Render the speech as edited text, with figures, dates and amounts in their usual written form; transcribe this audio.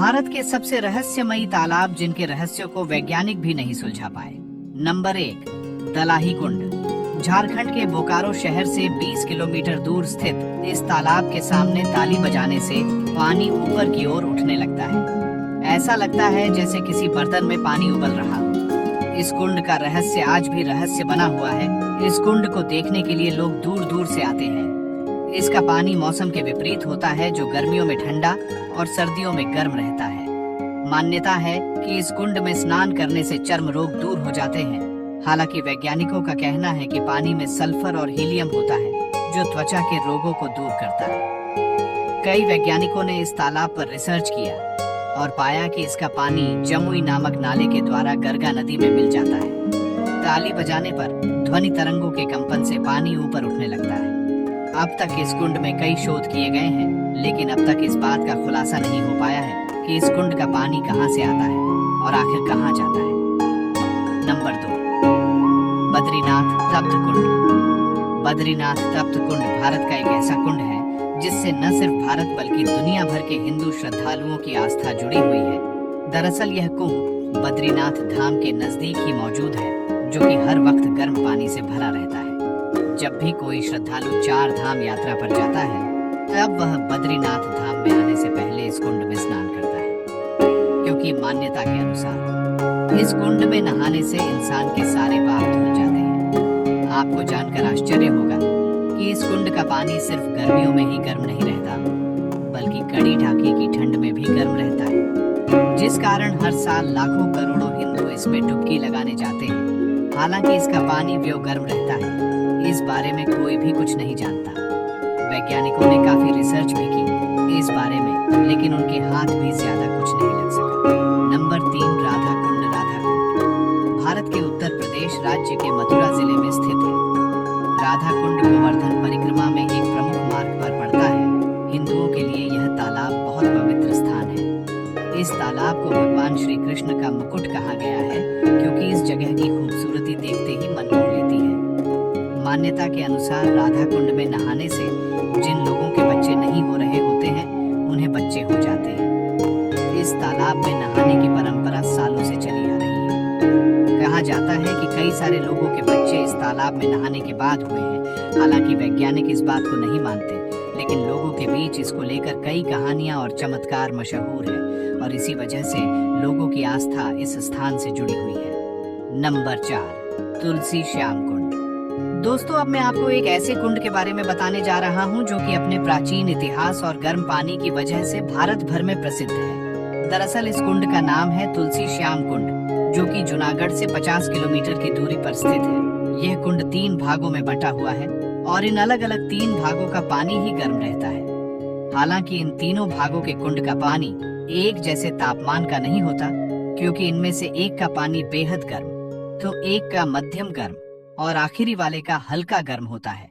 भारत के सबसे रहस्यमयी तालाब जिनके रहस्यों को वैज्ञानिक भी नहीं सुलझा पाए। नंबर 1, दलाही कुंड। झारखंड के बोकारो शहर से 20 किलोमीटर दूर स्थित इस तालाब के सामने ताली बजाने से पानी ऊपर की ओर उठने लगता है। ऐसा लगता है जैसे किसी बर्तन में पानी उबल रहा हो। इस कुंड का रहस्य आज भी रहस्य बना हुआ है। इस कुंड को देखने के लिए लोग दूर दूर से आते हैं। इसका पानी मौसम के विपरीत होता है, जो गर्मियों में ठंडा और सर्दियों में गर्म रहता है। मान्यता है कि इस कुंड में स्नान करने से चर्म रोग दूर हो जाते हैं। हालांकि वैज्ञानिकों का कहना है कि पानी में सल्फर और हीलियम होता है, जो त्वचा के रोगों को दूर करता है। कई वैज्ञानिकों ने इस तालाब पर रिसर्च किया और पाया कि इसका पानी जमुई नामक नाले के द्वारा गरगा नदी में मिल जाता है। ताली बजाने पर ध्वनि तरंगों के कंपन से पानी ऊपर उठने लगता है। अब तक इस कुंड में कई शोध किए गए हैं, लेकिन अब तक इस बात का खुलासा नहीं हो पाया है कि इस कुंड का पानी कहां से आता है और आखिर कहां जाता है। नंबर 2, बद्रीनाथ तप्त कुंड। बद्रीनाथ तप्त कुंड भारत का एक ऐसा कुंड है जिससे न सिर्फ भारत बल्कि दुनिया भर के हिंदू श्रद्धालुओं की आस्था जुड़ी हुई है। दरअसल यह कुंभ बद्रीनाथ धाम के नजदीक ही मौजूद है, जो कि हर वक्त गर्म पानी से भरा रहता है। जब भी कोई श्रद्धालु 4 धाम यात्रा पर जाता है, तब वह बद्रीनाथ धाम में आने से पहले इस कुंड में स्नान करता है, क्योंकि मान्यता के अनुसार इस कुंड में नहाने से इंसान के सारे पाप धुल जाते हैं। आपको जानकर आश्चर्य होगा कि इस कुंड का पानी सिर्फ गर्मियों में ही गर्म नहीं रहता, बल्कि कड़ी ढाकी की ठंड में भी गर्म रहता है, जिस कारण हर साल लाखों करोड़ों हिंदू इसमें डुबकी लगाने जाते हैं। हालांकि इसका पानी क्यों गर्म रहता है, इस बारे में कोई भी कुछ नहीं जानता। वैज्ञानिकों ने काफी रिसर्च भी की इस बारे में, लेकिन उनके हाथ भी ज्यादा कुछ नहीं लग सका। नंबर 3, राधा कुंड। राधा कुंड भारत के उत्तर प्रदेश राज्य के मथुरा जिले में स्थित है। राधा कुंड गोवर्धन परिक्रमा में एक प्रमुख मार्ग पर पड़ता है। हिंदुओं के लिए यह तालाब बहुत पवित्र स्थान है। इस तालाब को भगवान श्री कृष्ण का मुकुट कहा गया है, क्योंकि इस जगह की खूबसूरती देखते ही मन मोह लेती है। मान्यता के अनुसार राधा कुंड में नहाने से जिन लोगों के बच्चे नहीं हो रहे होते हैं, उन्हें बच्चे हो जाते हैं। इस तालाब में नहाने की परंपरा सालों से चली आ रही है। कहा जाता है कि कई सारे लोगों के बच्चे इस तालाब में नहाने के बाद हुए हैं। हालांकि वैज्ञानिक इस बात को नहीं मानते, लेकिन लोगों के बीच इसको लेकर कई कहानियां और चमत्कार मशहूर है, और इसी वजह से लोगों की आस्था इस स्थान से जुड़ी हुई है। नंबर 4, तुलसी श्याम कुंड। दोस्तों, अब मैं आपको एक ऐसे कुंड के बारे में बताने जा रहा हूं जो कि अपने प्राचीन इतिहास और गर्म पानी की वजह से भारत भर में प्रसिद्ध है। दरअसल इस कुंड का नाम है तुलसी श्याम कुंड, जो कि जूनागढ़ से 50 किलोमीटर की दूरी पर स्थित है। यह कुंड 3 भागों में बंटा हुआ है और इन अलग अलग 3 भागों का पानी ही गर्म रहता है। हालांकि इन तीनों भागों के कुंड का पानी एक जैसे तापमान का नहीं होता, क्योंकि इनमें से एक का पानी बेहद गर्म, तो एक का मध्यम गर्म और आखिरी वाले का हल्का गर्म होता है।